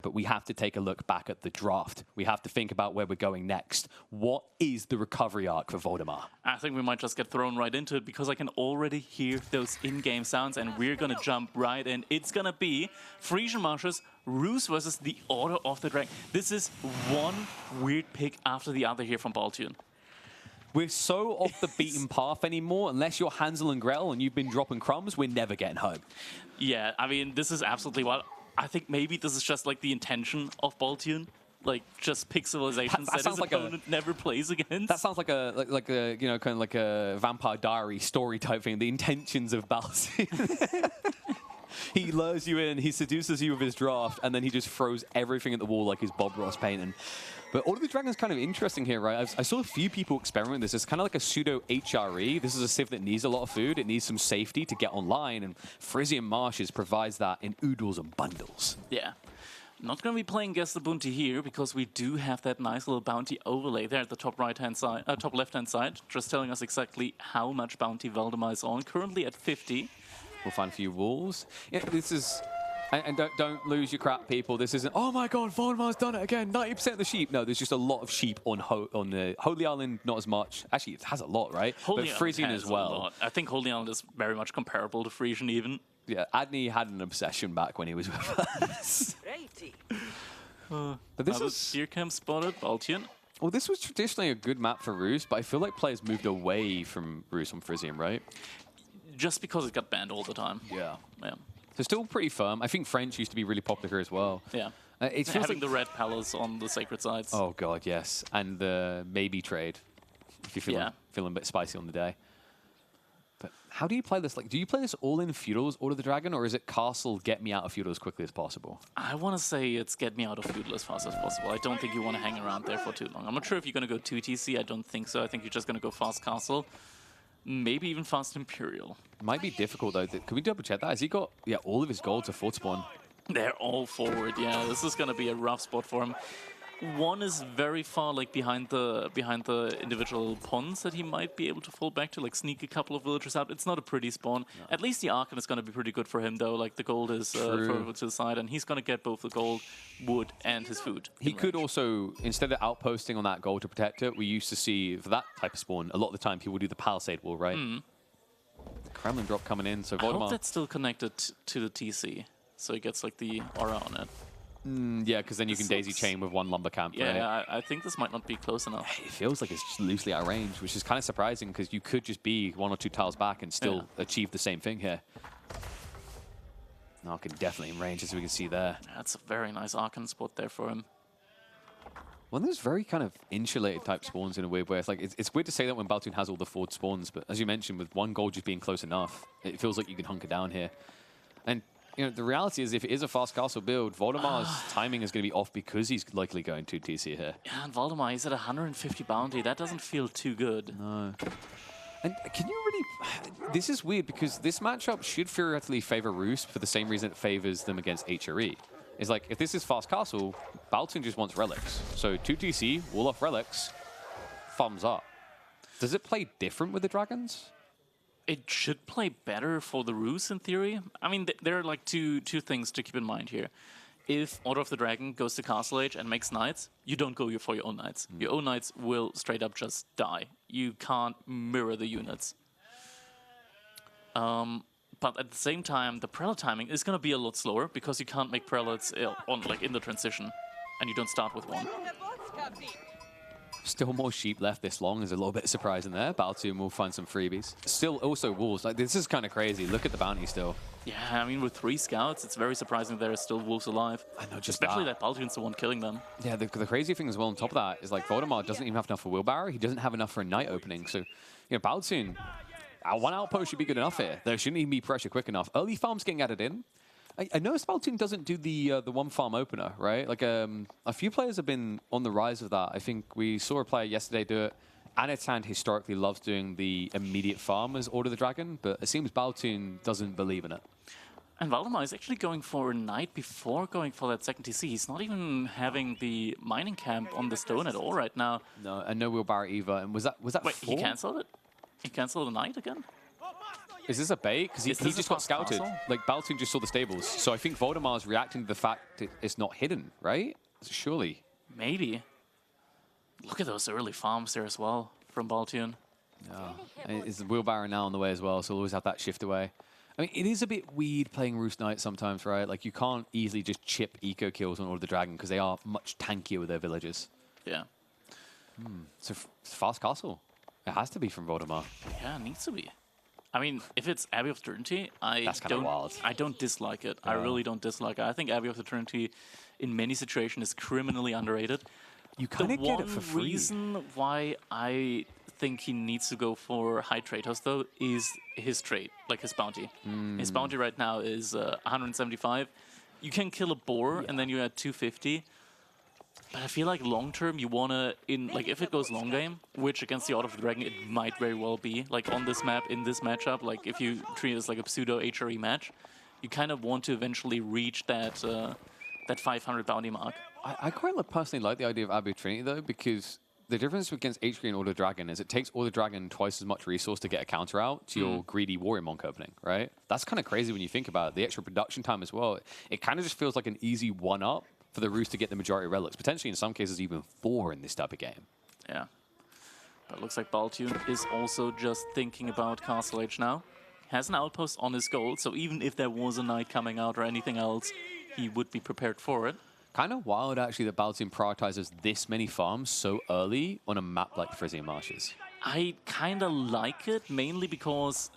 But we have to take a look back at the draft. We have to think about where we're going next. What is the recovery arc for Valdemar? I think we might just get thrown right into it because I can already hear those in-game sounds and we're going to jump right in. It's going to be Frisian Marshes, Roos versus the Order of the Dragon. This is one weird pick after the other here from Baltune. We're so off the beaten path anymore. Unless you're Hansel and Gretel and you've been dropping crumbs, we're never getting home. Yeah, I mean, this is absolutely wild. I think maybe this is just like the intention of Baltune, like just pick civilizations that his opponent never plays against. That sounds like a you know, kind of like a Vampire Diary story type thing. The intentions of Baltune. He lures you in, he seduces you with his draft, and then he just throws everything at the wall like his Bob Ross painting. But Order of the Dragon is kind of interesting here, right? I saw a few people experiment with this. It's kind of like a pseudo HRE. This is a civ that needs a lot of food. It needs some safety to get online, and Frisian Marshes provides that in oodles and bundles. Yeah. Not going to be playing Guess the Bounty here because we do have that nice little bounty overlay there at the top right-hand side, top left-hand side, just telling us exactly how much bounty Valdemar is on. Currently at 50. We'll find a few walls. Yeah, this is... And don't lose your crap, people. This isn't, oh my god, Valdemar's done it again, 90% of the sheep. No, there's just a lot of sheep on the Holy Island, not as much. Actually, it has a lot, right? Holy but Frisian as well. I think Holy Island is very much comparable to Frisian even. Yeah, Adney had an obsession back when he was with us. But this is... Here comes spotted, Baltune. Well, this was traditionally a good map for Roos, but I feel like players moved away from Roos on Frisian, right? Just because it got banned all the time. Yeah. Yeah. So still pretty firm. I think French used to be really popular as well. Yeah. It's having the red palace on the sacred sides. Oh god, yes, and the maybe trade if you're feeling a bit spicy on the day. But how do you play this? Like, do you play this all in feudals, Order of the Dragon, or is it castle, get me out of feudal as quickly as possible? I want to say it's get me out of feudal as fast as possible. I don't think you want to hang around there for too long. I'm not sure if you're going to go 2TC. I don't think so. I think you're just going to go fast castle. Maybe even fast Imperial. Might be difficult though. Can we double check that? Has he got all of his gold to fort spawn? They're all forward. Yeah, this is gonna be a rough spot for him. One is very far, like behind the individual ponds that he might be able to fall back to, like sneak a couple of villagers out. It's not a pretty spawn. No. At least the Archon is going to be pretty good for him, though. Like the gold is further to the side, and he's going to get both the gold, wood, and his food. He could also, instead of outposting on that gold to protect it, we used to see for that type of spawn, a lot of the time people do the palisade wall, right? Mm. The Kremlin drop coming in, so Valdemar. I hope that's still connected to the TC, so he gets like the aura on it. Yeah, because then you can daisy chain with one lumber camp. Yeah, right? I think this might not be close enough. It feels like it's just loosely out of range, which is kind of surprising because you could just be 1 or 2 tiles back and still achieve the same thing here. Archon definitely in range, as we can see there. That's a very nice Archon spot there for him. Well, there's very kind of insulated type spawns in a weird way. It's like it's weird to say that when Baltune has all the forward spawns, but as you mentioned, with one goal just being close enough, it feels like you can hunker down here. And you know, the reality is, if it is a fast castle build, Valdemar's timing is going to be off because he's likely going to TC here. Yeah, and Valdemar, he's at 150 bounty. That doesn't feel too good. No. And can you really... This is weird because this matchup should theoretically favor Roos for the same reason it favors them against HRE. It's like, if this is fast castle, Baltune just wants relics. So 2TC, wall off relics, thumbs up. Does it play different with the dragons? It should play better for the Roos in theory. I mean, there are like two things to keep in mind here. If Order of the Dragon goes to Castle Age and makes knights, you don't go for your own knights. Your own knights will straight up just die. You can't mirror the units. But at the same time, the prelate timing is going to be a lot slower because you can't make prelates in the transition, and you don't start with one. Still more sheep left this long is a little bit surprising there. Baltune will find some freebies. Still also wolves. Like, this is kind of crazy. Look at the bounty still. Yeah, I mean, with 3 scouts, it's very surprising there are still wolves alive. I know, just especially that Baltune's the one killing them. Yeah, the crazy thing as well on top of that is like Valdemar doesn't even have enough for wheelbarrow. He doesn't have enough for a night opening. So, you know, Baltune, one outpost should be good enough here. There shouldn't even be pressure quick enough. Early farms getting added in. I noticed Baltune doesn't do the one farm opener, right? Like a few players have been on the rise of that. I think we saw a player yesterday do it. Anitan historically loves doing the immediate farm as Order of the Dragon, but it seems Baltune doesn't believe in it. And Valdemar is actually going for a knight before going for that second TC. He's not even having the mining camp on the stone at all right now. No, and no wheelbarrow either. And was that Wait, four? he cancelled it? He cancelled the knight again? Is this a bait? Because he just got scouted. castle? Like, Baltune just saw the stables. So I think Voldemar's reacting to the fact that it's not hidden, right? Surely. Maybe. Look at those early farms there as well from Baltune. Yeah. And it's the wheelbarrow now on the way as well, so we'll always have that shift away. I mean, it is a bit weird playing Roost Knight sometimes, right? Like, you can't easily just chip eco kills on Order of the Dragon because they are much tankier with their villagers. Yeah. So, fast castle. It has to be from Valdemar. Yeah, it needs to be. I mean, if it's Abbey of Eternity, I don't dislike it. I really don't dislike it. I think Abbey of Eternity, in many situations, is criminally underrated. You kind of get it for free. The one reason why I think he needs to go for high trade host, though, is his trade, like his bounty. His bounty right now is 175. You can kill a boar, and then you add 250. But I feel like long term, you want to, if it goes long game, which against the Order of the Dragon, it might very well be, like on this map, in this matchup, like if you treat it as like a pseudo HRE match, you kind of want to eventually reach that that 500 bounty mark. I quite personally like the idea of Abbey of Trinity, though, because the difference against HRE and Order of the Dragon is it takes Order of the Dragon twice as much resource to get a counter out to your greedy Warrior Monk opening, right? That's kind of crazy when you think about it. The extra production time as well. It kind of just feels like an easy one-up for the Roost to get the majority of relics, potentially in some cases even 4 in this type of game. Yeah. But it looks like Baltune is also just thinking about Castle Age now. Has an outpost on his gold, so even if there was a knight coming out or anything else, he would be prepared for it. Kind of wild, actually, that Baltune prioritizes this many farms so early on a map like Frisian Marshes. I kind of like it, mainly because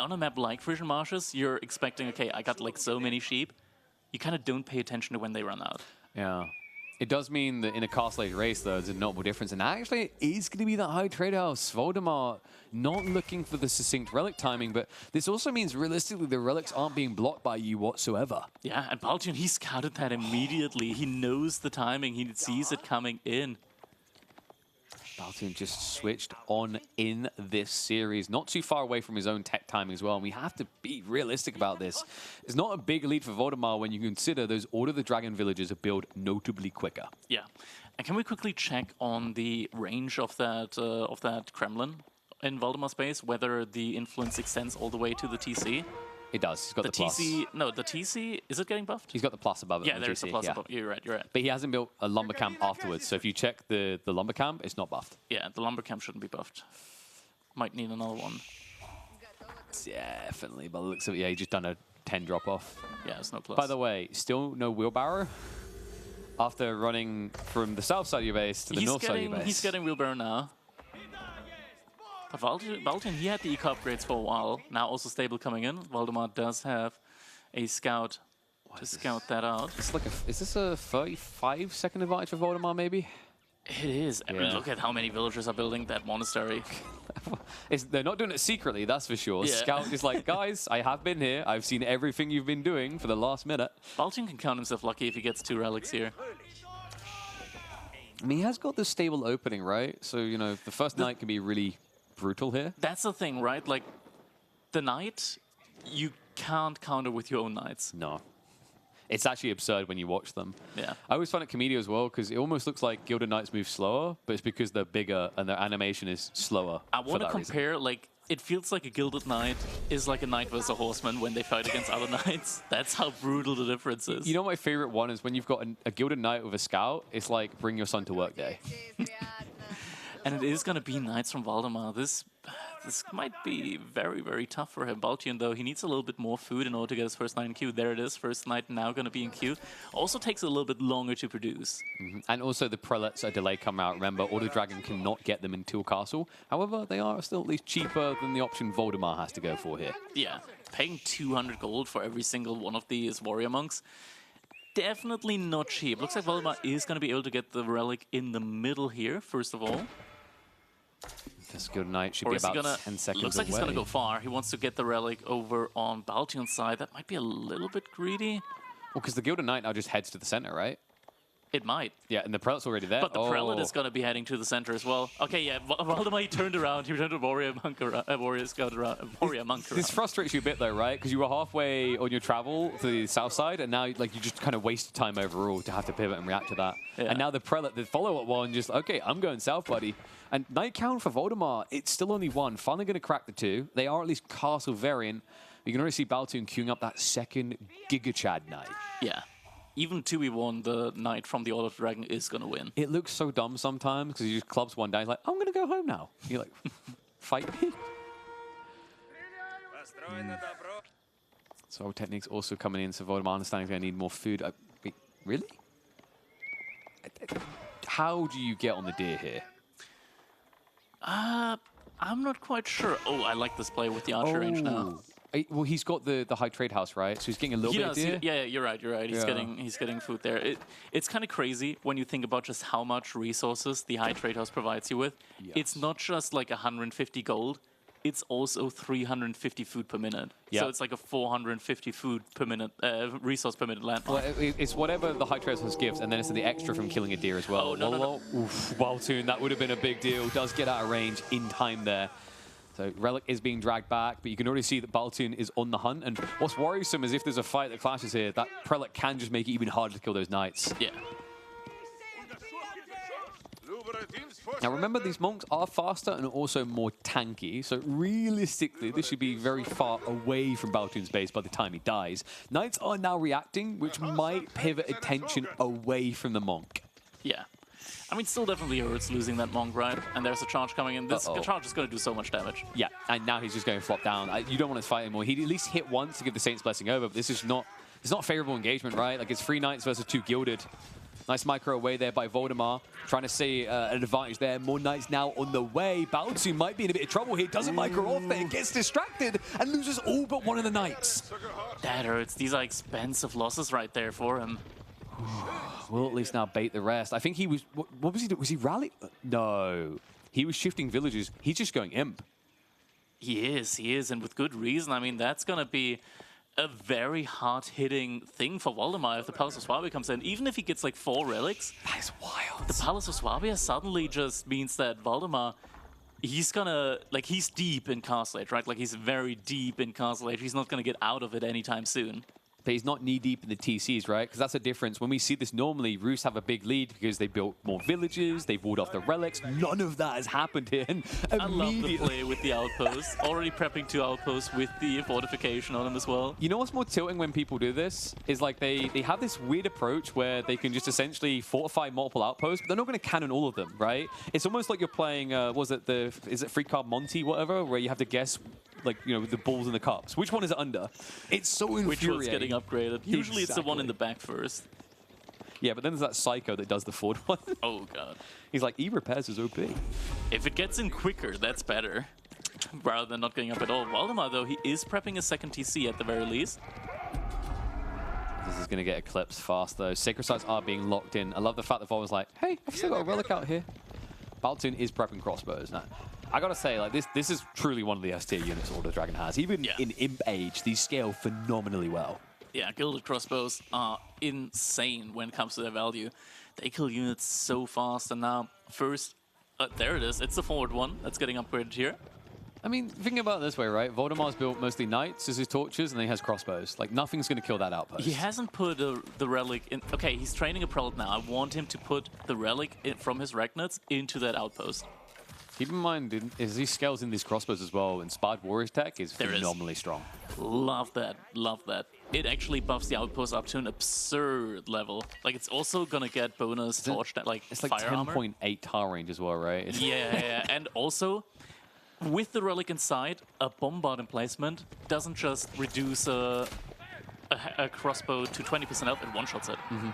on a map like Frisian Marshes, you're expecting, okay, I got like so many sheep. You kind of don't pay attention to when they run out. Yeah. It does mean that in a Castle Age race, though, there's a notable difference. And actually, it is going to be that high trade house. Valdemar not looking for the succinct relic timing, but this also means realistically the relics aren't being blocked by you whatsoever. Yeah, and Baltune, he scouted that immediately. He knows the timing. He sees it coming in. Baltune just switched on in this series, not too far away from his own tech timing as well. And we have to be realistic about this. It's not a big lead for Valdemar when you consider those Order of the Dragon villages are built notably quicker. Yeah. And can we quickly check on the range of that Kremlin in Valdemar space, whether the influence extends all the way to the TC? It does. He's got the plus. No, the TC, is it getting buffed? He's got the plus above it. Yeah, there's the plus above. You're right. But he hasn't built a lumber camp afterwards. So if you check the lumber camp, it's not buffed. Yeah, the lumber camp shouldn't be buffed. Might need another one. Definitely. By the looks of it, yeah, he just done a 10 drop off. Yeah, it's no plus. By the way, still no wheelbarrow after running from the south side of your base to the north side of your base. He's getting wheelbarrow now. But Baltune, he had the eco upgrades for a while. Now also stable coming in. Valdemar does have a scout to scout that out. It's like is this a 35-second advantage for Valdemar, maybe? It is. I mean, look at how many villagers are building that monastery. They're not doing it secretly, that's for sure. Yeah. Scout is like, guys, I have been here. I've seen everything you've been doing for the last minute. Baltune can count himself lucky if he gets 2 relics here. I mean, he has got the stable opening, right? So, you know, the first night can be really brutal here. That's the thing, right? Like, the knight, you can't counter with your own knights. No. It's actually absurd when you watch them. Yeah. I always find it Comedia as well, because it almost looks like Gilded Knights move slower, but it's because they're bigger and their animation is slower. I want to compare, like, it feels like a Gilded Knight is like a knight versus a horseman when they fight against other knights. That's how brutal the difference is. You know my favorite one is when you've got a Gilded Knight with a scout, it's like bring your son to work day. And it is going to be Knights from Valdemar. This might be very, very tough for him. Baltune, though, he needs a little bit more food in order to get his first knight in queue. There it is, first knight now going to be in queue. Also takes a little bit longer to produce. And also the prelates are delayed come out. Remember, Order Dragon cannot get them into a castle. However, they are still at least cheaper than the option Valdemar has to go for here. Yeah, paying 200 gold for every single one of these warrior monks. Definitely not cheap. Looks like Valdemar is going to be able to get the relic in the middle here, first of all. This Gilded Knight should be about 10 seconds Looks like away. he's going to go far. He wants to get the relic over on Baltune's side. That might be a little bit greedy. Well, because the Gilded Knight now just heads to the center, right? It might. Yeah, and the Prelate's already there. But the Prelate is going to be heading to the center as well. Okay, yeah, Valdemar, he turned around. He turned to Warrior Monk around. Warrior Scout around. Warrior Monk around. This frustrates you a bit, though, right? Because you were halfway on your travel to the south side, and now like you just kind of wasted time overall to have to pivot and react to that. Yeah. And now the Prelate, the follow-up one, just, okay, I'm going south, buddy. And night count for Valdemar, it's still only 1. Finally going to crack the 2. They are at least castle variant. You can already see Baltune queuing up that second Giga Chad Knight. Yeah. Even 2v1, the Knight from the Order of the Dragon is going to win. It looks so dumb sometimes because he just clubs one down. He's like, I'm going to go home now. You're like, fight me. So techniques also coming in. So Valdemar understanding he's going to need more food. Wait, really? How do you get on the deer here? I'm not quite sure. Oh, I like this play with the archer range now. Well, he's got the high trade house, right? So he's getting a little bit of deer. Yeah, you're right. He's getting food there. It's kind of crazy when you think about just how much resources the high trade house provides you with. Yes. It's not just like 150 gold. It's also 350 food per minute. Yep. So it's like a 450 food per minute, resource per minute landmark. Well, it's whatever the high trade house gives, and then it's the extra from killing a deer as well. Oh, no. Oof, Baltune, that would have been a big deal. Does get out of range in time there. So Relic is being dragged back, but you can already see that Baltune is on the hunt. And what's worrisome is if there's a fight that clashes here, that Prelate can just make it even harder to kill those knights. Yeah. Now remember, these monks are faster and also more tanky, so realistically this should be very far away from Baltune's base by the time he dies. Knights are now reacting, which might pivot attention away from the monk. Yeah. I mean, still definitely hurts losing that monk, right? And there's a charge coming in. This charge is going to do so much damage. Yeah, and now he's just going to flop down. You don't want to fight anymore. He'd at least hit once to give the Saint's Blessing over, but this is not, it's not favorable engagement, right? Like, it's 3 Knights versus 2 Gilded. Nice micro away there by Valdemar, trying to see an advantage there. More Knights now on the way. Baltune might be in a bit of trouble here. Doesn't micro off there, gets distracted, and loses all but one of the Knights. That hurts. These are expensive losses right there for him. We'll at least now bait the rest. I think he was... What was he doing? Was he rally? No. He was shifting villages. He's just going imp. He is, and with good reason. I mean, that's going to be a very hard-hitting thing for Valdemar if the Palace of Swabia comes in. Even if he gets like 4 relics. That is wild. The Palace of Swabia suddenly just means that Valdemar, he's gonna... Like, he's deep in Castle Age, right? Like, he's very deep in Castle Age. He's not going to get out of it anytime soon. But he's not knee-deep in the TCs, right? Because that's the difference. When we see this normally, Roos have a big lead because they built more villages, they've walled off the relics. None of that has happened here. And I love the play with the outposts. Already prepping 2 outposts with the fortification on them as well. You know what's more tilting when people do this? Is like they have this weird approach where they can just essentially fortify multiple outposts, but they're not going to cannon all of them, right? It's almost like you're playing, is it free card Monty, whatever, where you have to guess, like, you know, the balls and the cups. Which one is it under? It's so infuriating. Which one's getting upgraded? Usually it's the one in the back first. Yeah, but then there's that psycho that does the forward one. Oh, God. He's like, E-repairs is OP. If it gets in quicker, that's better. Rather than not getting up at all. Valdemar, though, he is prepping a second TC at the very least. This is going to get eclipsed fast, though. Sacred Sites are being locked in. I love the fact that Voldamar's like, hey, I've still got a relic out here. Baltune is prepping crossbows. Now, I gotta say, like, this is truly one of the S-tier units Order of the Dragon has. Even in Imp Age, these scale phenomenally well. Yeah, Gilded Crossbows are insane when it comes to their value. They kill units so fast, and now, first, there it is. It's the forward one that's getting upgraded here. I mean, think about it this way, right? Voldemar's built mostly Knights as his torches, and then he has crossbows. Like, nothing's going to kill that outpost. He hasn't put the relic in... Okay, he's training a Prelate now. I want him to put the relic from his Regnets into that outpost. Keep in mind, as he scales in these crossbows as well, Inspired Warriors tech is phenomenally strong. Love that. Love that. It actually buffs the outpost up to an absurd level. Like, it's also going to get bonus torch, like, it's like fire armor. 10.8 tar range as well, right? Yeah. And also, with the relic inside, a bombard emplacement doesn't just reduce a crossbow to 20% health, it one-shots it. Mm-hmm.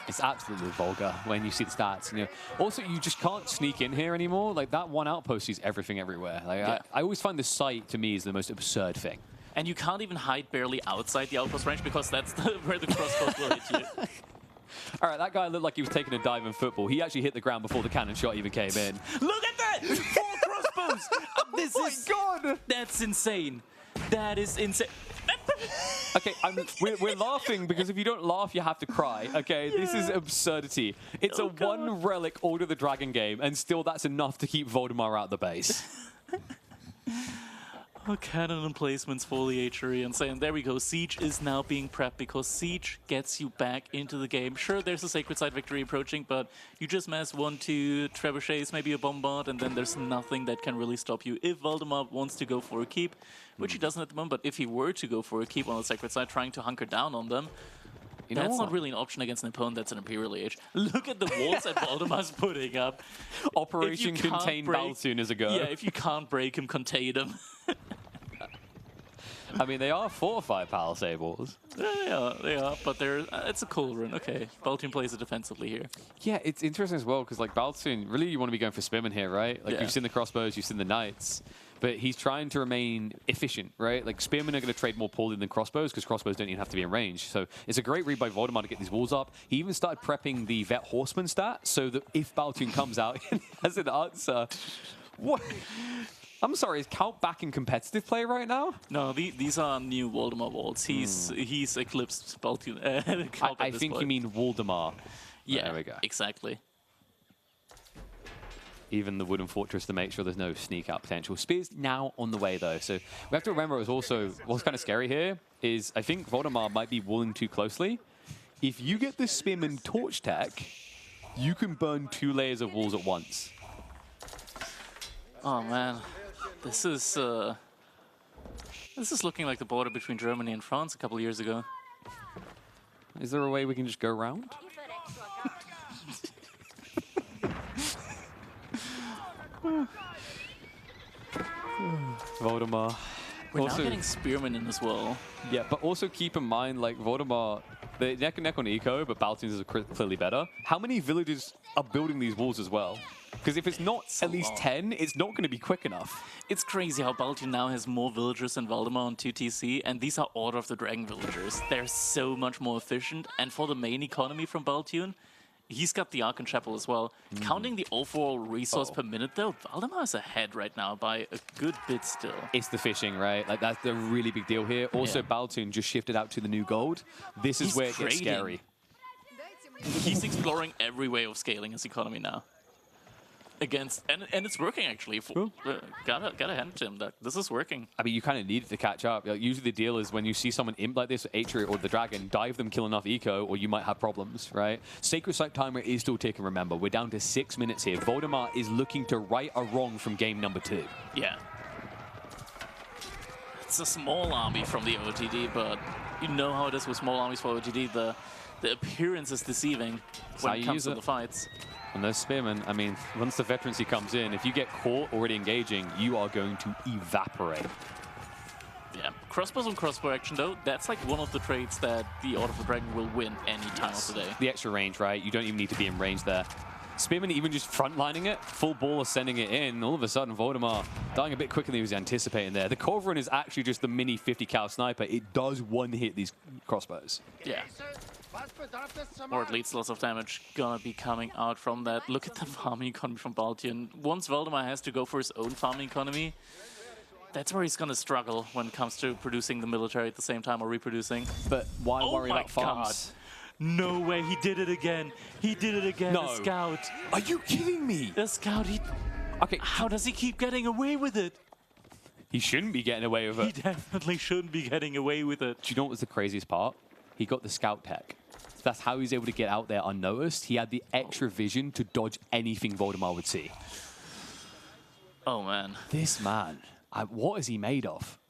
It's absolutely vulgar when you see the stats. You know. Also, you just can't sneak in here anymore. Like, that one outpost sees everything everywhere. Like, I always find the sight, to me, is the most absurd thing. And you can't even hide barely outside the outpost range because that's where the crossbows will hit you. All right, that guy looked like he was taking a dive in football. He actually hit the ground before the cannon shot even came in. Look at that! 4 crossbows! Oh my God! That's insane. That is insane. Okay, we're laughing because if you don't laugh, you have to cry. Okay, this is absurdity. It's a one relic Order of the Dragon game, and still that's enough to keep Valdemar out the base. Oh, cannon emplacements, foliagery, and saying, there we go, Siege is now being prepped because Siege gets you back into the game. Sure, there's a Sacred Side victory approaching, but you just mass 1-2 trebuchets, maybe a bombard, and then there's nothing that can really stop you. If Valdemar wants to go for a keep, which he doesn't at the moment, but if he were to go for a keep on the Sacred Side, trying to hunker down on them, that's not really an option against an opponent that's an Imperial Age. Look at the walls that Valdemar's putting up. Operation Contain Baltune is a go. Yeah, if you can't break him, contain him. I mean, they are 4 or 5 Palisables. Yeah, they are, but it's a cool run. Okay, Baltune plays it defensively here. Yeah, it's interesting as well, because like Baltune, really you want to be going for Spearman here, right? Like Yeah. you've seen the crossbows, you've seen the knights, but he's trying to remain efficient, right? Like Spearmen are going to trade more poorly than crossbows, because crossbows don't even have to be in range. So it's a great read by Valdemar to get these walls up. He even started prepping the Vet Horseman stat, so that if Baltune comes out and has an answer, what? I'm sorry, is Count back in competitive play right now? No, these are new Valdemar walls. He's eclipsed Baltune. I think you mean Valdemar. Yeah, there we go. Exactly. Even the Wooden Fortress to make sure there's no sneak out potential. Spear's now on the way though, so we have to remember it was also, what's kind of scary here is I think Valdemar might be walling too closely. If you get the Spearman torch tech, you can burn 2 layers of walls at once. Oh man, this is looking like the border between Germany and France a couple years ago. Is there a way we can just go around? Valdemar. We're now getting Spearmen in as well. Yeah, but also keep in mind, like, Valdemar, they're neck and neck on eco, but Baltune's is clearly better. How many villagers are building these walls as well? Because if it's not at least 10, it's not going to be quick enough. It's crazy how Baltune now has more villagers than Valdemar on 2TC, and these are Order of the Dragon villagers. They're so much more efficient, and for the main economy from Baltune, he's got the Archon Chapel as well. Counting the overall resource per minute, though, Valdemar is ahead right now by a good bit still. It's the fishing, right? Like, that's the really big deal here. Also, Baltune just shifted out to the new gold. This is where it gets scary. He's exploring every way of scaling his economy now. And it's working actually. Gotta hand it to him. This is working. I mean, you kind of need it to catch up. Like, usually the deal is when you see someone imp like this, Atria or the Dragon, dive them, kill enough eco, or you might have problems, right? Sacred Site timer is still ticking, remember. We're down to 6 minutes here. Valdemar is looking to right a wrong from game number 2. Yeah. It's a small army from the OTD, but you know how it is with small armies for OTD. The appearance is deceiving when it comes to the fights. And those Spearmen, I mean, once the veterancy comes in, if you get caught already engaging, you are going to evaporate. Yeah, crossbows and crossbow action though, that's like one of the traits that the Order of the Dragon will win any time of the day. The extra range, right? You don't even need to be in range there. Spearman even just frontlining it, full ball sending it in, all of a sudden Valdemar dying a bit quicker than he was anticipating there. The Corvoran is actually just the mini 50 cal sniper. It does one hit these crossbows. Yeah. Or at least lots of damage gonna be coming out from that. Look at the farming economy from Baltune. Once Valdemar has to go for his own farming economy, that's where he's gonna struggle when it comes to producing the military at the same time or reproducing. But why worry about farms? No way, he did it again. He did it again, No. the scout. Are you kidding me? The scout, Okay. how does he keep getting away with it? He shouldn't be getting away with it. He definitely shouldn't be getting away with it. Do you know what was the craziest part? He got the scout tech. That's how he was able to get out there unnoticed. He had the extra vision to dodge anything Valdemar would see. Oh, man. This man, what is he made of?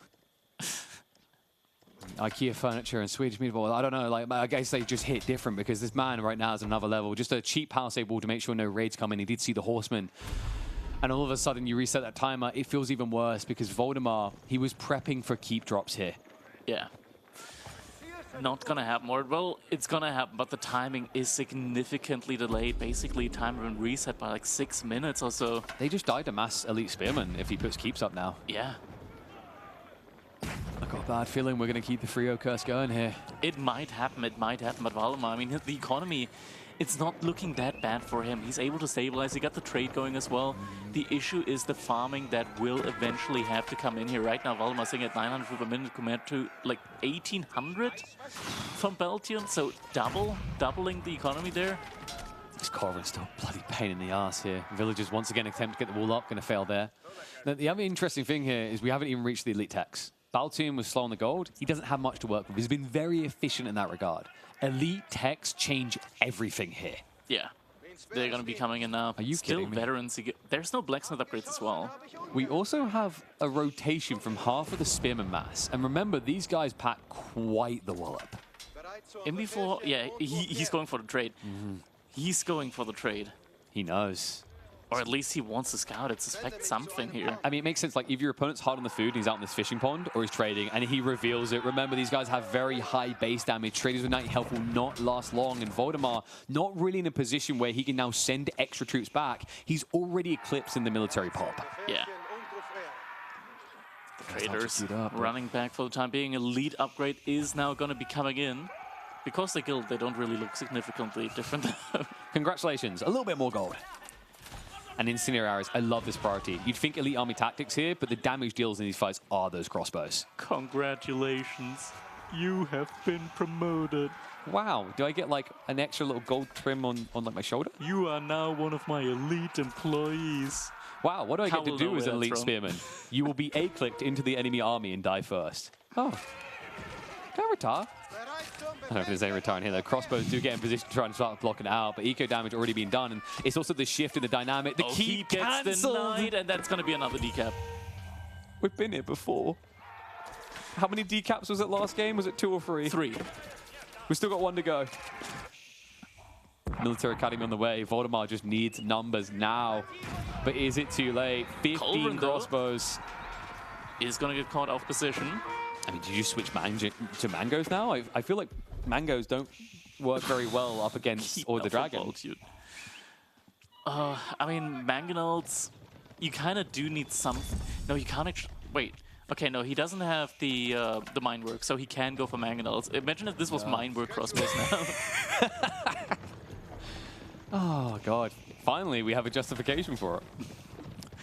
IKEA furniture and Swedish meatball. I don't know. Like, I guess they just hit different because this man right now is another level. Just a cheap palisade to make sure no raids come in. He did see the horseman. And all of a sudden, you reset that timer. It feels even worse because Valdemar, he was prepping for keep drops here. Yeah. Not gonna happen. Or, well, it's gonna happen, but the timing is significantly delayed. Basically, timer and reset by like 6 minutes or so. They just died to mass elite spearman if he puts keeps up now. Yeah. I got a bad feeling we're going to keep the Frio curse going here. It might happen, but Valdemar, I mean, the economy it's not looking that bad for him. He's able to stabilize. He got the trade going as well. The issue is the farming that will eventually have to come in here. Right now, Valdemar sitting at 900 per minute compared to like 1800 from Baltune. So doubling the economy there. This Corvin's still a bloody pain in the ass here. Villagers once again attempt to get the wall up, going to fail there. Now, the other interesting thing here is we haven't even reached the elite techs. Baltune was slow on the gold. He doesn't have much to work with. He's been very efficient in that regard. Elite techs change everything here. Yeah, they're going to be coming in now. Are you Still kidding me? veterans. There's no blacksmith upgrades as well. We also have a rotation from half of the spearman mass. And remember, these guys pack quite the wallop. In before, yeah, he's going for the trade. He's going for the trade. He knows. Or at least he wants to scout it, suspect something here. I mean, it makes sense. Like, if your opponent's hard on the food and he's out in this fishing pond, or he's trading, and he reveals it. Remember, these guys have very high base damage. Traders with 90 health will not last long. And Valdemar, not really in a position where he can now send extra troops back. He's already eclipsed in the military pop. Yeah. The traders running back for the time being. Elite upgrade is now going to be coming in. Because they're guild, they don't really look significantly different. Congratulations. A little bit more gold. And incendiary arrows, I love this priority. You'd think elite army tactics here, but the damage deals in these fights are those crossbows. Congratulations. You have been promoted. Wow, do I get like an extra little gold trim on like my shoulder? You are now one of my elite employees. Wow, what do I get to do as an elite spearman? You will be A-clicked into the enemy army and die first. Oh. Can I retire? I don't know if there's any return here. The crossbows do get in position to try and start blocking it out, but eco damage already being done, and it's also the shift in the dynamic. The keep gets denied, and that's going to be another decap. We've been here before. How many decaps was it last game? Was it 2 or 3? 3. We've still got 1 to go. Military Academy on the way. Valdemar just needs numbers now. But is it too late? 15 crossbows. Is going to get caught off position. I mean, did you switch to mangoes now? I feel like mangoes don't work very well up against or the dragon. I mean, mangonels, you kind of do need some. No, you can't actually. Wait. Okay, no, he doesn't have the mine work, so he can go for mangonels. Imagine if this was mine work crossbows now. Oh God! Finally, we have a justification for it.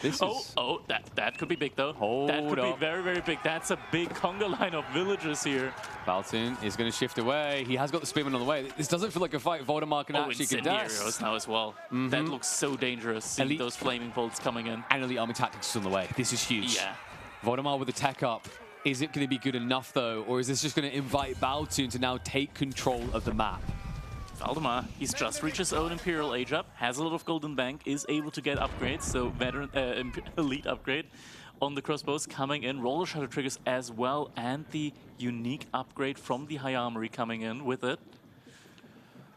This that could be big though. That could be very, very big. That's a big conga line of villagers here. Baltune is going to shift away. He has got the spearman on the way. This doesn't feel like a fight Valdemar can actually contest. Arrows now as well. That looks so dangerous, seeing those flaming bolts coming in. And elite army tactics is on the way. This is huge. Yeah. Valdemar with the tech up. Is it going to be good enough though, or is this just going to invite Baltune to now take control of the map? Valdemar, he's just reached his own Imperial Age up, has a lot of golden bank, is able to get upgrades, so veteran elite upgrade on the crossbows coming in, roller shutter triggers as well, and the unique upgrade from the High Armory coming in with it.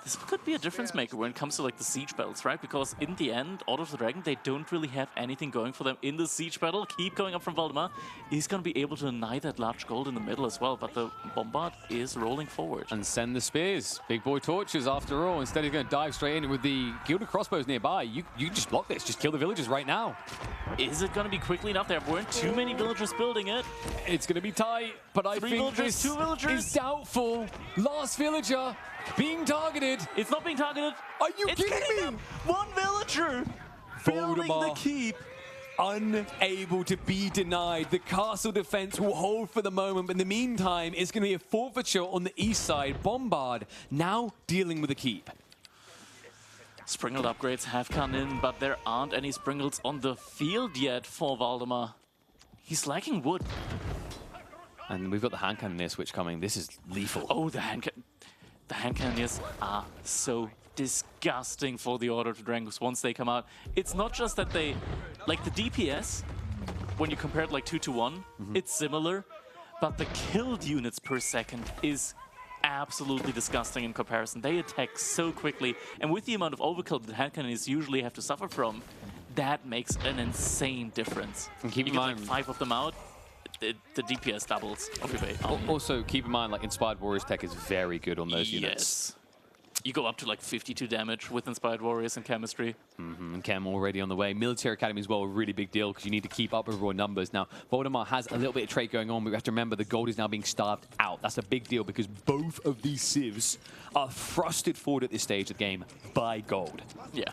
This could be a difference maker when it comes to like the siege battles, right? Because in the end, Order of the Dragon, they don't really have anything going for them in the siege battle. Keep going up from Valdemar. He's going to be able to deny that large gold in the middle as well, but the bombard is rolling forward. And send the spears. Big boy torches after all. Instead, he's going to dive straight in with the gilded crossbows nearby. You just block this. Just kill the villagers right now. Is it going to be quickly enough? There weren't too many villagers building it. It's going to be tight, but I think this is doubtful. Last villager being targeted. It's not being targeted. Are you kidding me? One villager building the keep. Unable to be denied. The castle defense will hold for the moment, but in the meantime, it's going to be a forfeiture on the east side. Bombard now dealing with the keep. Springled upgrades have come in, but there aren't any Springles on the field yet for Valdemar. He's lacking wood. And we've got the hand cannoneer switch coming. This is lethal. Oh, the hand cannoneers are so disgusting for the Order of the Dragon once they come out. It's not just that they, like the DPS, when you compare it like 2 to 1, it's similar, but the killed units per second is absolutely disgusting in comparison. They attack so quickly, and with the amount of overkill that hand cannoneers usually have to suffer from, that makes an insane difference. And keep in mind, like 5 of them out, the DPS doubles. Also, keep in mind, like Inspired Warriors tech is very good on those units. You go up to like 52 damage with Inspired Warriors and Chemistry. And Chem already on the way. Military Academy as well, a really big deal because you need to keep up with raw numbers. Now, Valdemar has a little bit of trade going on, but we have to remember the gold is now being starved out. That's a big deal because both of these civs are thrusted forward at this stage of the game by gold. Yeah.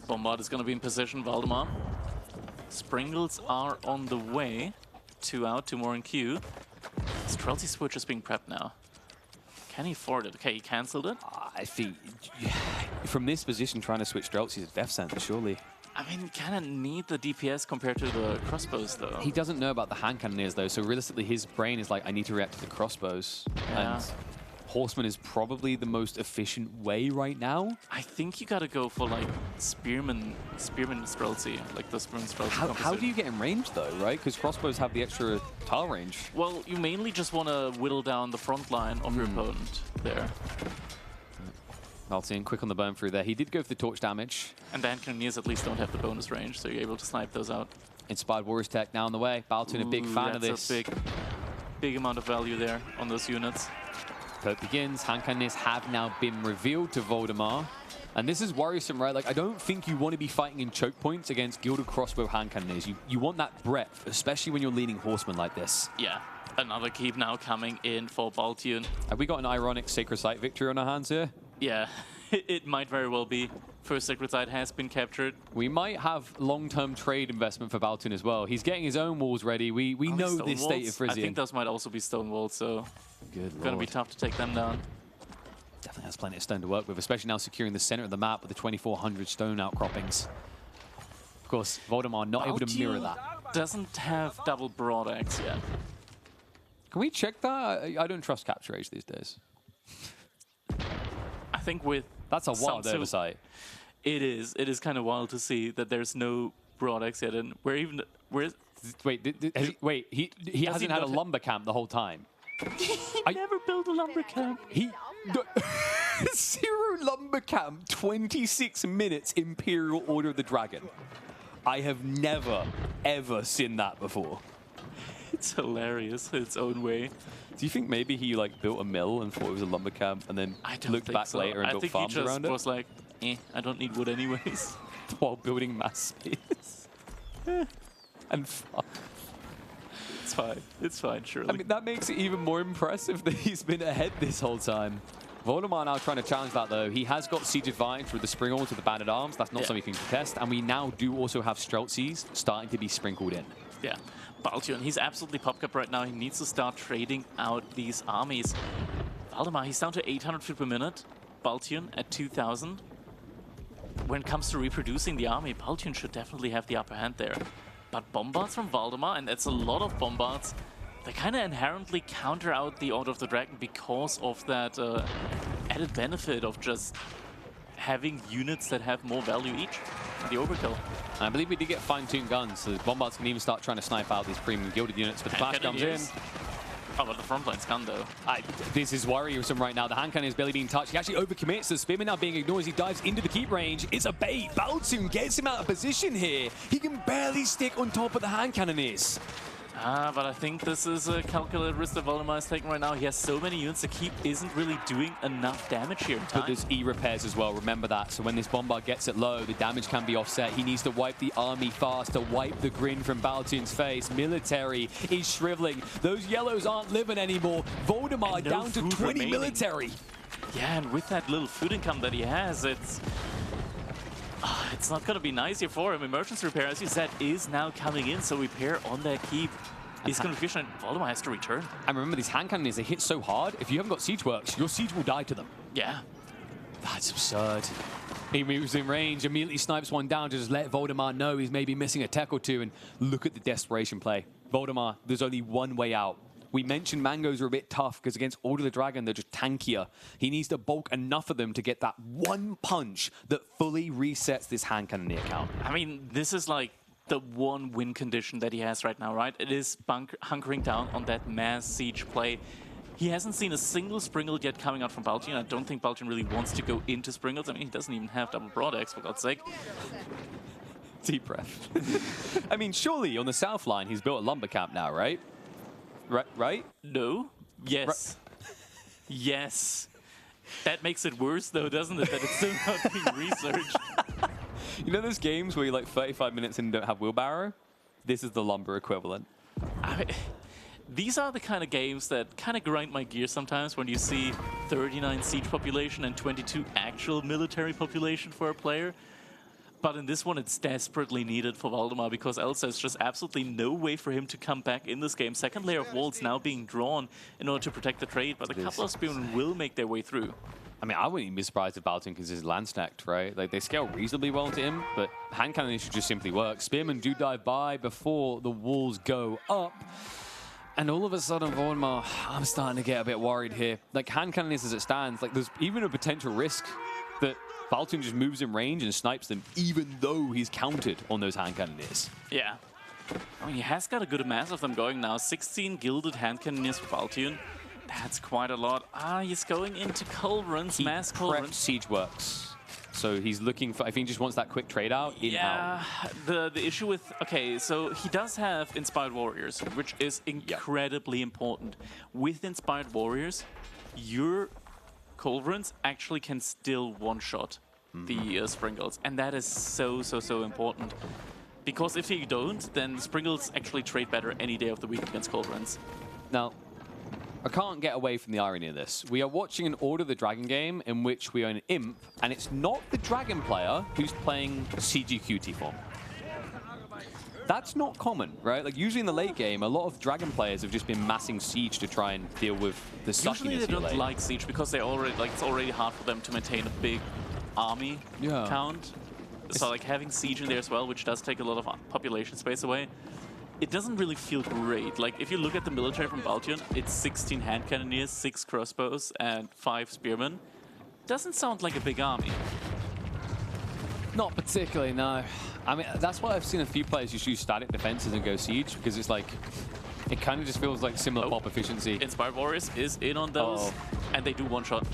Bombard is going to be in position, Valdemar. Sprinkles are on the way. 2 out, 2 more in queue. Streltsy switch is being prepped now. Can he afford it? Okay, he cancelled it. I think from this position, trying to switch Streltsy is a death sentence, surely. I mean, kind of need the DPS compared to the crossbows, though. He doesn't know about the hand cannoneers, though, so realistically, his brain is like, I need to react to the crossbows. Yeah. And Horseman is probably the most efficient way right now. I think you gotta go for like Spearman Streltsy, like the Spearman Streltsy. How do you get in range though, right? Because crossbows have the extra tile range. Well, you mainly just want to whittle down the front line of your opponent there. Baltune quick on the burn through there. He did go for the torch damage. And the hand cannoneers at least don't have the bonus range, so you're able to snipe those out. Inspired Warriors tech now on the way. Baltune a big fan of this. That's a big amount of value there on those units. Poke begins. Hand cannons have now been revealed to Valdemar. And this is worrisome, right? Like, I don't think you want to be fighting in choke points against Gilded Crossbow hand cannons. You want that breadth, especially when you're leading horsemen like this. Yeah. Another keep now coming in for Baltune. Have we got an ironic Sacred Site victory on our hands here? Yeah, it might very well be. First Sacred Site has been captured. We might have long-term trade investment for Baltune as well. He's getting his own walls ready. We know this state of Frisian. I think those might also be stone walls, so gonna be tough to take them down. Definitely has plenty of stone to work with, especially now securing the center of the map with the 2,400 stone outcroppings. Of course, Valdemar not able to mirror that. Doesn't have double broad axe yet. Can we check that? I don't trust capture age these days. I think with that's a wild oversight. It is. It is kind of wild to see that there's no broad axe yet, and wait, he hasn't had a lumber camp the whole time. I never built a lumber camp. Zero lumber camp, 26 minutes Imperial Order of the Dragon. I have never, ever seen that before. It's hilarious in its own way. Do you think maybe he like built a mill and thought it was a lumber camp and then looked back later and built farms around it? I think he just was like, I don't need wood anyways. While building mass space. And farm. It's fine. It's fine, surely. I mean, that makes it even more impressive that he's been ahead this whole time. Valdemar now trying to challenge that, though. He has got Siege Advantage with the Spring Orb to the Banded Arms. That's not something you can contest. And we now do also have Streltsies starting to be sprinkled in. Yeah. Baltune, he's absolutely pop-cap right now. He needs to start trading out these armies. Valdemar, he's down to 800 feet per minute. Baltune at 2,000. When it comes to reproducing the army, Baltune should definitely have the upper hand there. But bombards from Valdemar, and that's a lot of bombards, they kind of inherently counter out the Order of the Dragon because of that added benefit of just having units that have more value each. The overkill. I believe we did get fine-tuned guns, so the bombards can even start trying to snipe out these premium gilded units, but the flash comes in. Oh, but the front line's gone, though. This is worrisome right now. The hand cannon is barely being touched. He actually overcommits. The Spearman now being ignored as he dives into the keep range. It's a bait. Baltune gets him out of position here. He can barely stick on top of the hand cannoneers. But I think this is a calculated risk that Valdemar is taking right now. He has so many units, the keep isn't really doing enough damage here in time. But there's E-repairs as well, remember that. So when this bombard gets it low, the damage can be offset. He needs to wipe the army fast to wipe the grin from Baltune's face. Military is shriveling. Those yellows aren't living anymore. Valdemar down to 20 remaining. Military. Yeah, and with that little food income that he has, it's not going to be nice here for him. Emergency repair, as you said, is now coming in, so repair on that keep is going to be efficient. Valdemar has to return. And remember, these hand cannons, they hit so hard, if you haven't got siege works, your siege will die to them. Yeah. That's absurd. He moves in range, immediately snipes one down to just let Valdemar know he's maybe missing a tech or two, and look at the desperation play. Valdemar, there's only one way out. We mentioned Mangoes are a bit tough because against Order of the Dragon, they're just tankier. He needs to bulk enough of them to get that one punch that fully resets this hand cannoneer count. I mean, this is like the one win condition that he has right now, right? It is hunkering down on that mass siege play. He hasn't seen a single Springald yet coming out from Baltune. I don't think Baltune really wants to go into Springalds. I mean, he doesn't even have double broad axe, for God's sake. Deep breath. I mean, surely on the south line, he's built a lumber camp now, right? Right? No. Yes. Yes. That makes it worse, though, doesn't it? That it's still not being researched. You know those games where you're like 35 minutes in and don't have wheelbarrow? This is the lumber equivalent. I mean, these are the kind of games that kind of grind my gears sometimes when you see 39 siege population and 22 actual military population for a player. But in this one, it's desperately needed for Valdemar because else there's just absolutely no way for him to come back in this game. Second layer of walls now being drawn in order to protect the trade, but a couple of spearmen will make their way through. I mean, I wouldn't even be surprised if Baltune because his land stacked, right? Like, they scale reasonably well to him, but hand cannon should just simply work. Spearmen do dive by before the walls go up. And all of a sudden, Valdemar, I'm starting to get a bit worried here. Like, hand cannon is as it stands. Like, there's even a potential risk that Baltune just moves in range and snipes them, even though he's counted on those hand cannoneers. Yeah. I mean, he has got a good mass of them going now. 16 gilded hand cannoneers for Baltune. That's quite a lot. He's going into culverins, mass culverins. Siege works. So he's looking for, I think he just wants that quick trade out, in out. The issue with, okay, so he does have Inspired Warriors, which is incredibly important. With Inspired Warriors, your culverins actually can still one-shot the Sprinkles, and that is so important. Because if you don't, then Sprinkles actually trade better any day of the week against culverins. Now, I can't get away from the irony of this. We are watching an Order of the Dragon game in which we are an imp, and it's not the dragon player who's playing CGQT form. That's not common, right? Like, usually in the late game, a lot of dragon players have just been massing siege to try and deal with the suckiness. Usually they don't like siege because they already, like, it's already hard for them to maintain a big army count. So, like, having siege in there as well, which does take a lot of population space away, it doesn't really feel great. Like, if you look at the military from Baltune, it's 16 hand cannoneers, 6 crossbows, and 5 spearmen. Doesn't sound like a big army. Not particularly, no. I mean, that's why I've seen a few players just use static defenses and go siege, because it's like, it kind of just feels like similar pop efficiency. Inspired Warriors is in on those, and they do one-shot.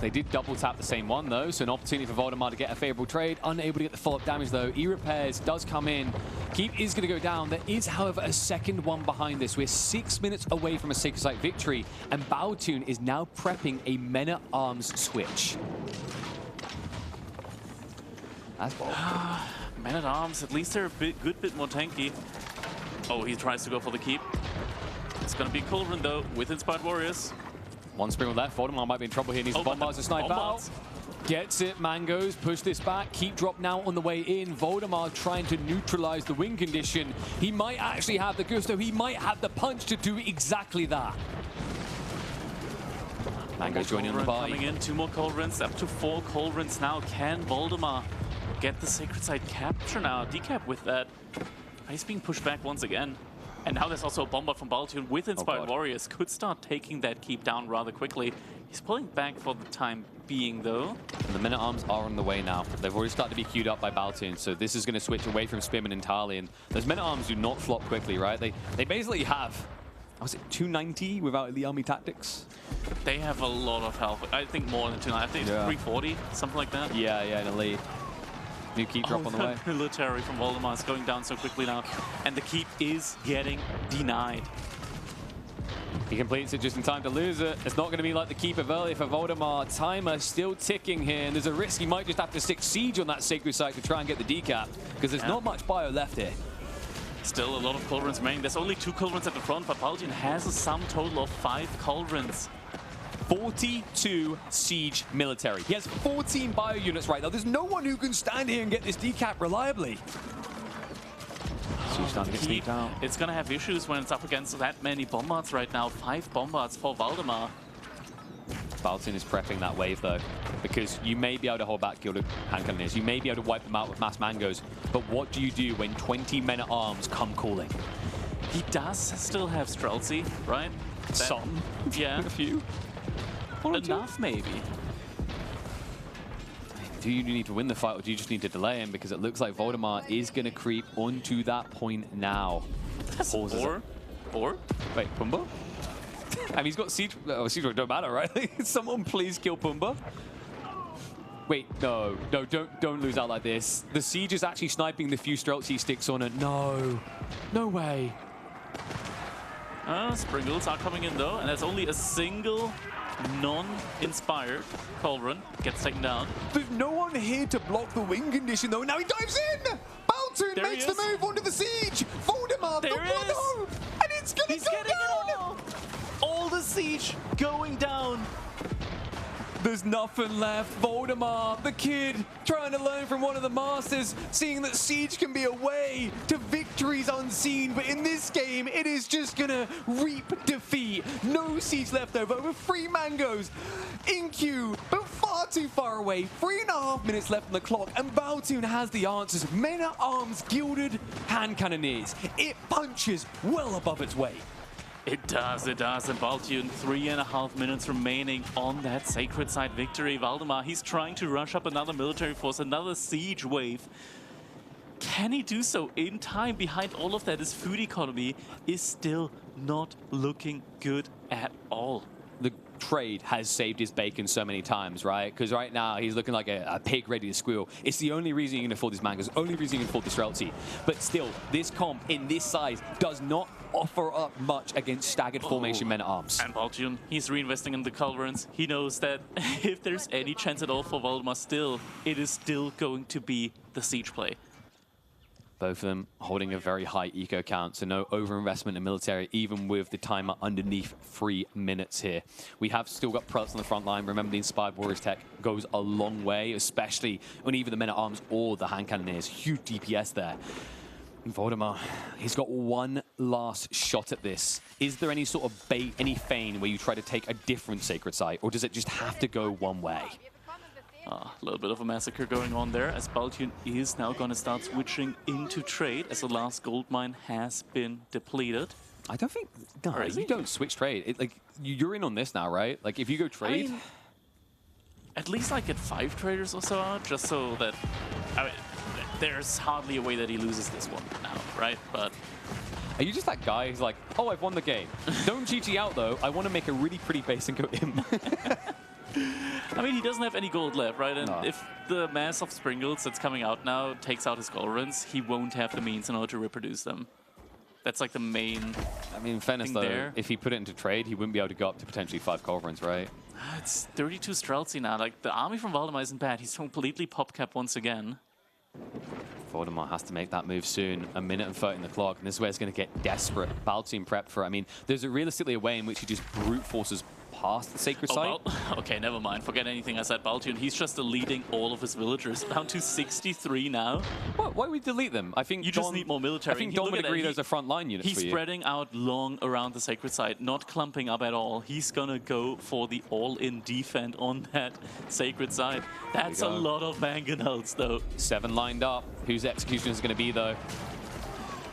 They did double tap the same one, though, so an opportunity for Valdemar to get a favorable trade. Unable to get the follow-up damage, though. E-repairs does come in. Keep is going to go down. There is, however, a second one behind this. We're 6 minutes away from a Sacred Site victory, and Baltune is now prepping a Men-at-Arms switch. That's bold. Men-at-Arms, at least they're a good bit more tanky. Oh, he tries to go for the keep. It's going to be Culverin, though, with Inspired Warriors. One Sprinkle left. Valdemar might be in trouble here. Needs the Bombards to snipe out. Gets it. Mangoes push this back. Keep drop now on the way in. Valdemar trying to neutralize the win condition. He might actually have the gusto. He might have the punch to do exactly that. Mangoes joining on the buy. Coming in. 2 more Culverins. Up to 4 Culverins now. Can Valdemar get the Sacred Site capture now? Decap with that. He's being pushed back once again. And now there's also a Bombard from Baltune with Inspired Warriors. Could start taking that keep down rather quickly. He's pulling back for the time being, though. And the Men-at-Arms are on the way now. They've already started to be queued up by Baltune, so this is going to switch away from Spearman entirely. And those Men-at-Arms do not flop quickly, right? They basically have, was it 290 without the army tactics? They have a lot of health. I think more than 290. I think it's 340, something like that. Yeah, in the lead. New keep drop on the way. Military from Valdemar is going down so quickly now. And the keep is getting denied. He completes it just in time to lose it. It's not going to be like the keep of earlier for Valdemar. Timer still ticking here, and there's a risk he might just have to stick siege on that Sacred Site to try and get the decap, because there's not much bio left here. Still a lot of Culverins remaining. There's only 2 Culverins at the front, but Baltune has a sum total of 5 Culverins. 42 siege military. He has 14 bio units right now. There's no one who can stand here and get this decap reliably. Siege starting to get sneaked out. It's going to have issues when it's up against that many Bombards right now. 5 Bombards for Valdemar. Baltune is prepping that wave, though, because you may be able to hold back Gilded Hand Cannoneers. You may be able to wipe them out with mass Mangoes, but what do you do when 20 Men-at-Arms come calling? He does still have Streltsy, right? Some. Yeah. A few. Enough, maybe. Do you need to win the fight, or do you just need to delay him? Because it looks like Valdemar is going to creep onto that point now. Or? Wait, Pumbaa? I mean, he's got siege. Oh, siege don't matter, right? Someone please kill Pumbaa. Wait, no, don't lose out like this. The siege is actually sniping the few Streltsy sticks on it. No way. Sprinkles are coming in though, and there's only a single non-inspired Culverin gets taken down. There's no one here to block the wing condition, though. Now he dives in! Baltune makes the move onto the siege! Voldemar, the one hope! And it's gonna go down! All the siege going down. There's nothing left. Voldemar, the kid, trying to learn from one of the masters, seeing that siege can be a way to victories unseen. But in this game, it is just gonna reap defeat. No siege left over 3 mangoes in queue, but far too far away. 3.5 minutes left on the clock, and Baltune has the answers. Men-at-Arms gilded hand cannoneers. It punches well above its weight. It does, and Baltune, 3.5 minutes remaining on that sacred side victory. Valdemar, he's trying to rush up another military force, another siege wave. Can he do so in time? Behind all of that, his food economy is still not looking good at all. The trade has saved his bacon so many times, right? Because right now he's looking like a pig ready to squeal. It's the only reason you can afford these mangoes, only reason you can afford this Streltsy. But still, this comp in this size does not offer up much against staggered formation men-at-arms. And Baltune, he's reinvesting in the Culverins. He knows that if there's any chance at all for Valdemar still, it is still going to be the siege play. Both of them holding a very high eco count, so no overinvestment in military, even with the timer underneath 3 minutes here. We have still got prelates on the front line. Remember, the Inspired Warriors tech goes a long way, especially when either the men-at-arms or the hand cannoneers. Huge DPS there. And Valdemar, he's got one last shot at this. Is there any sort of bait, any feign where you try to take a different sacred site, or does it just have to go one way? A little bit of a massacre going on there, as Baltune is now going to start switching into trade, as the last gold mine has been depleted. I don't think... No, you don't switch trade. Like, you're in on this now, right? Like, if you go trade... I mean, at least I get 5 traders or so out, just so that... I mean, there's hardly a way that he loses this one now, right? But... Are you just that guy who's like, oh, I've won the game. Don't GG out, though. I want to make a really pretty base and go in. I mean, he doesn't have any gold left, right? And if the mass of Springles that's coming out now takes out his Culverins, he won't have the means in order to reproduce them. That's like the main I mean, in fairness, though, there. if he put it into trade, he wouldn't be able to go up to potentially 5 Culverins, right? It's 32 Streltsy now. Like, the army from Valdemar isn't bad. He's completely pop-cap once again. Valdemar has to make that move soon. 1 minute and 30 in the clock, and this is where it's going to get desperate. Baltune prep for it. I mean, there's realistically a way in which he just brute forces past the sacred site. Okay, never mind. Forget anything I said. Baltune, he's just deleting all of his villagers. Down to 63 now. What? Why would we delete them? I think you just need more military. I think Dom would agree those are frontline units for you. He's spreading out long around the sacred site, not clumping up at all. He's gonna go for the all-in defend on that sacred site. That's a lot of mangonels, though. 7 lined up. Whose execution is going to be, though?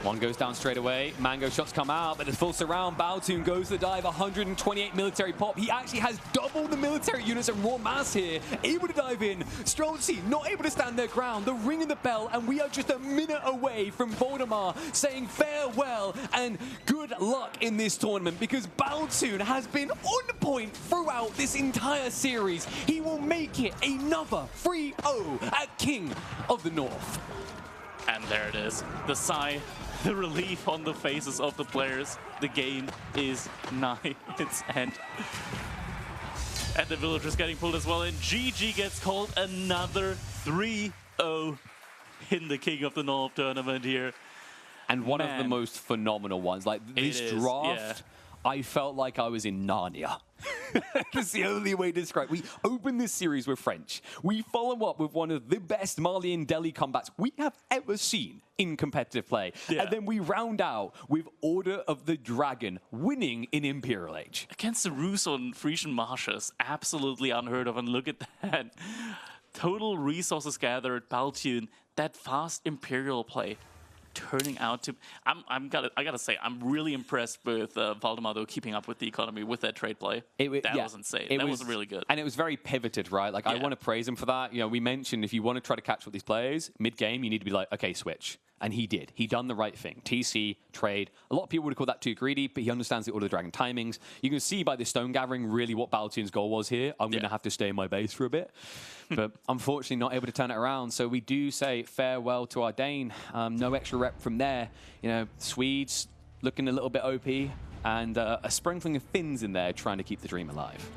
One goes down straight away. Mango shots come out, but the full surround. Baltune goes to the dive. 128 military pop. He actually has double the military units and raw mass here. Able to dive in. Streltsy not able to stand their ground. The ring and the bell, and we are just a minute away from Valdemar saying farewell and good luck in this tournament, because Baltune has been on point throughout this entire series. He will make it another 3-0 at King of the North. And there it is. The sigh, the relief on the faces of the players. The game is nigh its end. And the villagers getting pulled as well. And GG gets called another 3-0 in the King of the North tournament here. And one of the most phenomenal ones. Like, this draft, I felt like I was in Narnia. That's the only way to describe it. We open this series with French. We follow up with one of the best Malian Delhi combats we have ever seen in competitive play. And then we round out with Order of the Dragon winning in Imperial Age. Against the Rus on Frisian marshes. Absolutely unheard of. And look at that. Total resources gathered. Baltune, that fast Imperial play turning out to... I gotta say, I'm really impressed with Valdemar, though, keeping up with the economy with that trade play. That was insane. That was really good. And it was very pivoted, right? Like, I want to praise him for that. You know, we mentioned if you want to try to catch up these players, mid-game, you need to be like, okay, switch. And he did. He done the right thing. TC, trade. A lot of people would have called that too greedy, but he understands the Order of the Dragon timings. You can see by the stone gathering really what Baltune's goal was here. I'm going to have to stay in my base for a bit. But unfortunately not able to turn it around. So we do say farewell to our Dane. No extra rep from there. You know, Swedes looking a little bit OP. And a sprinkling of Finns in there trying to keep the dream alive.